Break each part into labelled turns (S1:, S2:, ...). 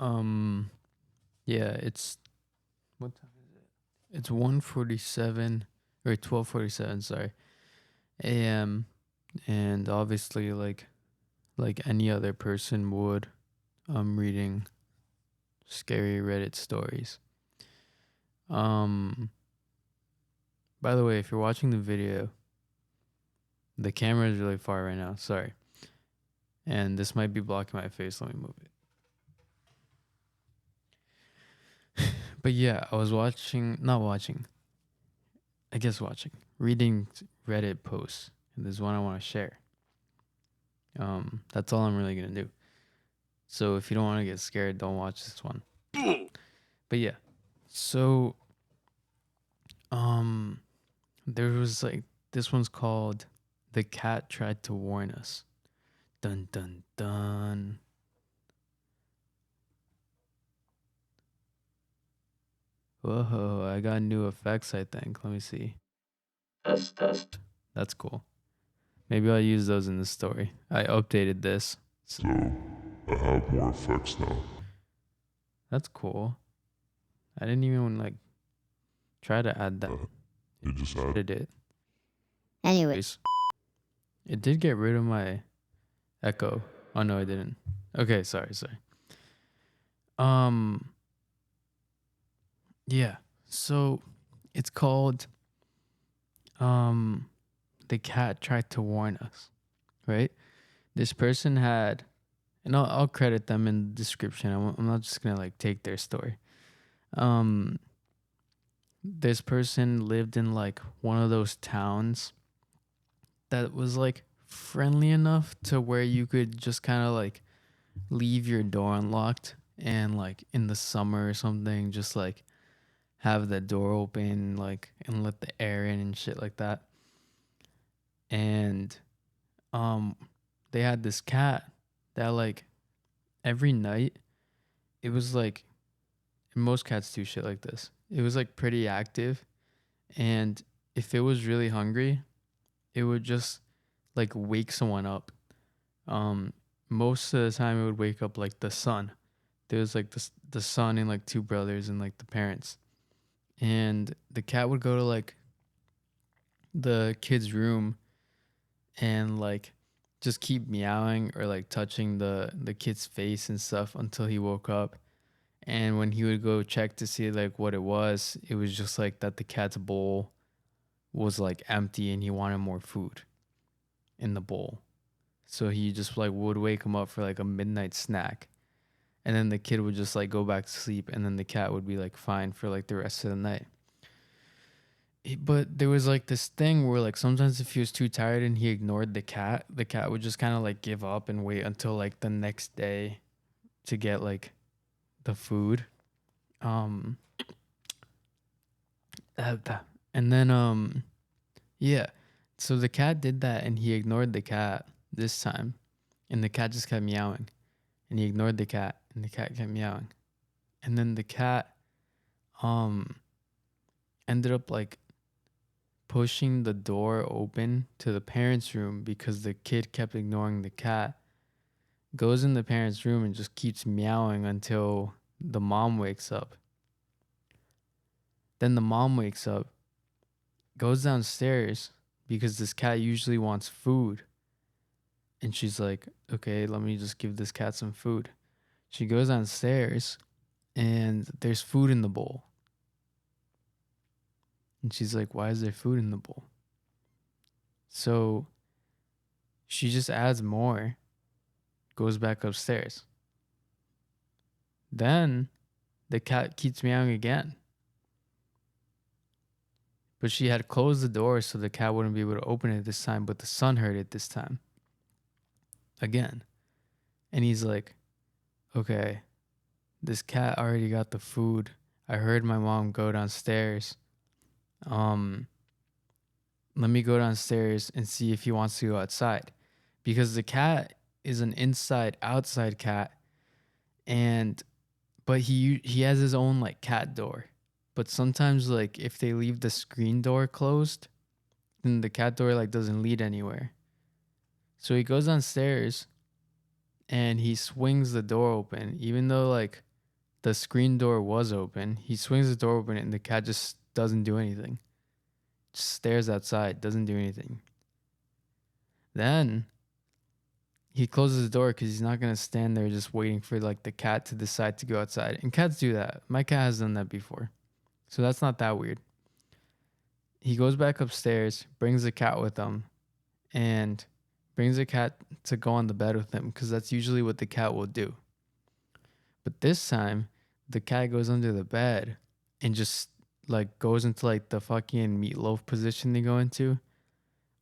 S1: Um, yeah, it's what time is it? It's 1:47 or 12:47, sorry, a.m. And obviously, like any other person would, I'm reading scary Reddit stories. Um, by the way, if you're watching the video, the camera is really far right now. Sorry, and this might be blocking my face. Let me move it. But yeah, I was watching, not watching, I guess watching, reading Reddit posts, and there's one I want to share. That's all I'm really gonna do. So if you don't want to get scared, don't watch this one. But yeah, so um, there was like this one's called "The Cat Tried to Warn Us." Dun dun dun. Whoa, I got new effects. I think. Let me see. Test test. That's cool. Maybe I'll use those in the story. I updated this.
S2: So I have more effects now.
S1: That's cool. I didn't even like try to add that.
S2: They just
S1: Did it?
S3: Anyway,
S1: It did get rid of my echo. Oh no, I didn't. Okay, sorry. Um, yeah. So it's called um The Cat Tried to Warn Us, right? This person had, and I'll credit them in the description. I'm not just gonna like take their story. Um, this person lived in like one of those towns that was like friendly enough to where you could just kind of like leave your door unlocked and like in the summer or something just like have the door open like and let the air in and shit like that. And um they had this cat that like every night it was like, and most cats do shit like this. It was like pretty active, and if it was really hungry, it would just like wake someone up. Um Most of the time it would wake up like the son. There was like the son and like two brothers and like the parents. And the cat would go to like the kid's room and like just keep meowing or like touching the kid's face and stuff until he woke up. And when he would go check to see like what it was just like that the cat's bowl was like empty and he wanted more food in the bowl. So he just like would wake him up for like a midnight snack. And then the kid would just like go back to sleep and then the cat would be like fine for like the rest of the night. But there was like this thing where like sometimes if he was too tired and he ignored the cat would just kind of like give up and wait until like the next day to get like the food. Um and then yeah. So the cat did that and he ignored the cat this time. And the cat just kept meowing. And he ignored the cat and the cat kept meowing. And then the cat um ended up like pushing the door open to the parents' room because the kid kept ignoring the cat. Goes in the parents' room and just keeps meowing until the mom wakes up. Then the mom wakes up, goes downstairs because this cat usually wants food. And she's like, okay, let me just give this cat some food. She goes downstairs and there's food in the bowl. And she's like, why is there food in the bowl? So she just adds more, goes back upstairs. Then the cat keeps meowing again. But she had closed the door so the cat wouldn't be able to open it this time, but the son heard it this time. Again. And he's like, okay, this cat already got the food. I heard my mom go downstairs. Um, Let me go downstairs and see if he wants to go outside. Because the cat is an inside outside cat and but he has his own like cat door. But sometimes like if they leave the screen door closed, then the cat door like doesn't lead anywhere. So he goes downstairs and he swings the door open, even though like the screen door was open. He swings the door open and the cat just doesn't do anything. Just stares outside, doesn't do anything. Then he closes the door because he's not going to stand there just waiting for like the cat to decide to go outside. And cats do that. My cat has done that before. So that's not that weird. He goes back upstairs, brings the cat with him, and brings the cat to go on the bed with him because that's usually what the cat will do. But this time, the cat goes under the bed and just like goes into like the fucking meatloaf position they go into,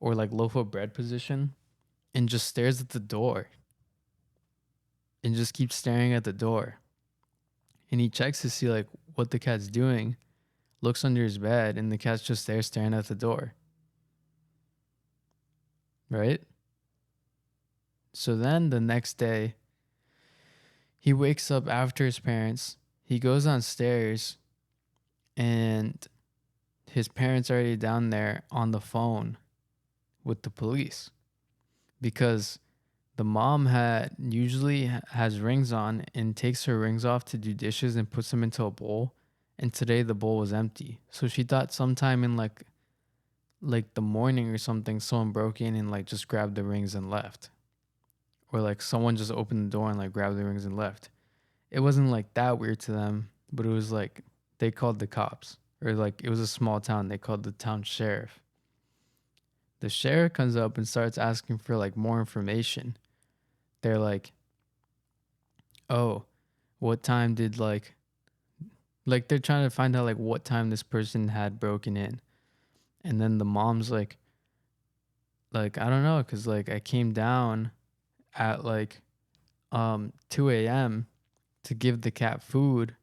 S1: or like loaf of bread position, and just stares at the door and just keeps staring at the door. And he checks to see like what the cat's doing, looks under his bed, and the cat's just there staring at the door. Right? So then the next day, he wakes up after his parents. He goes downstairs, and his parents are already down there on the phone with the police because the mom usually has rings on and takes her rings off to do dishes and puts them into a bowl. And today the bowl was empty. So she thought sometime in like the morning or something, someone broke in and like just grabbed the rings and left. Or like someone just opened the door and like grabbed the rings and left. It wasn't like that weird to them, but it was like they called the cops. Or like it was a small town. They called the town sheriff. The sheriff comes up and starts asking for like more information. They're like, oh, what time did like they're trying to find out like what time this person had broken in. And then the mom's like I don't know, because like I came down at like 2 a.m. to give the cat food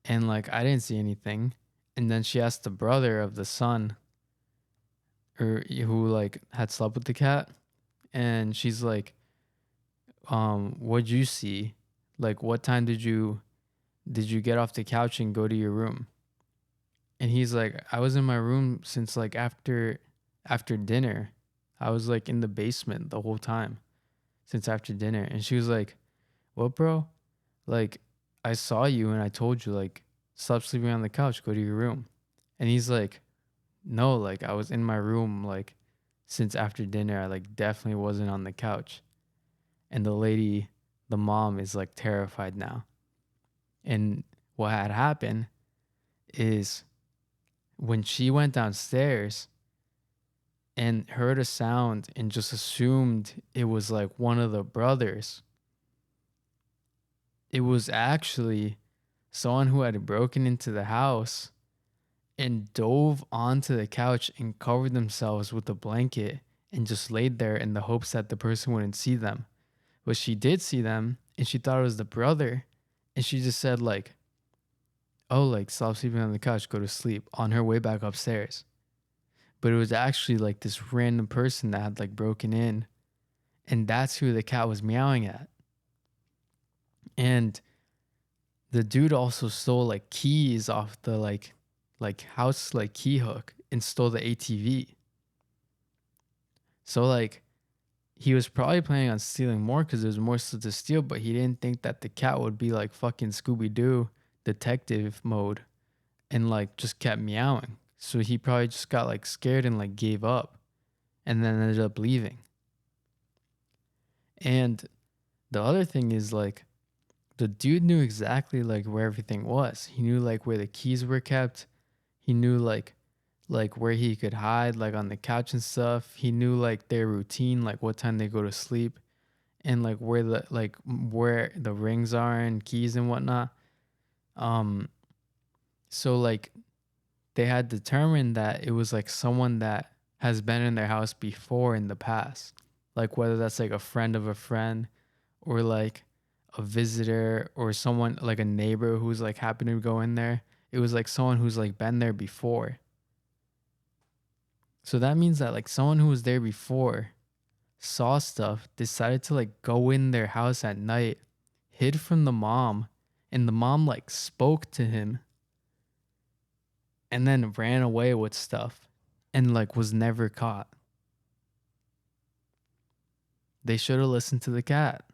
S1: and like I didn't see anything. And then she asked the brother of the son or who like had slept with the cat, and she's like, what'd you see? Like what time did you get off the couch and go to your room? And he's like, I was in my room since like after dinner. I was like in the basement the whole time since after dinner. And she was like, what, bro? Like, I saw you and I told you, like, stop sleeping on the couch, go to your room. And he's like, no, like, I was in my room, like, since after dinner. I, like, definitely wasn't on the couch. And the mom is, like, terrified now. And what had happened is when she went downstairs and heard a sound and just assumed it was, like, one of the brothers, it was actually someone who had broken into the house and dove onto the couch and covered themselves with a blanket and just laid there in the hopes that the person wouldn't see them. But she did see them and she thought it was the brother. And she just said like, oh, like stop sleeping on the couch, go to sleep, on her way back upstairs. But it was actually like this random person that had like broken in. And that's who the cat was meowing at. And the dude also stole like keys off the like house like key hook and stole the ATV. So like he was probably planning on stealing more because there's more stuff to steal, but he didn't think that the cat would be like fucking Scooby-Doo detective mode and like just kept meowing. So he probably just got like scared and like gave up and then ended up leaving. And the other thing is like the dude knew exactly like where everything was. He knew like where the keys were kept. He knew like where he could hide, like on the couch and stuff. He knew like their routine, like what time they go to sleep, and like where the rings are and keys and whatnot. So like they had determined that it was like someone that has been in their house before in the past, like whether that's like a friend of a friend or like a visitor or someone like a neighbor who's like happened to go in there. It was like someone who's like been there before. So that means that like someone who was there before saw stuff, decided to like go in their house at night, hid from the mom, and the mom like spoke to him and then ran away with stuff and like was never caught. They should have listened to the cat.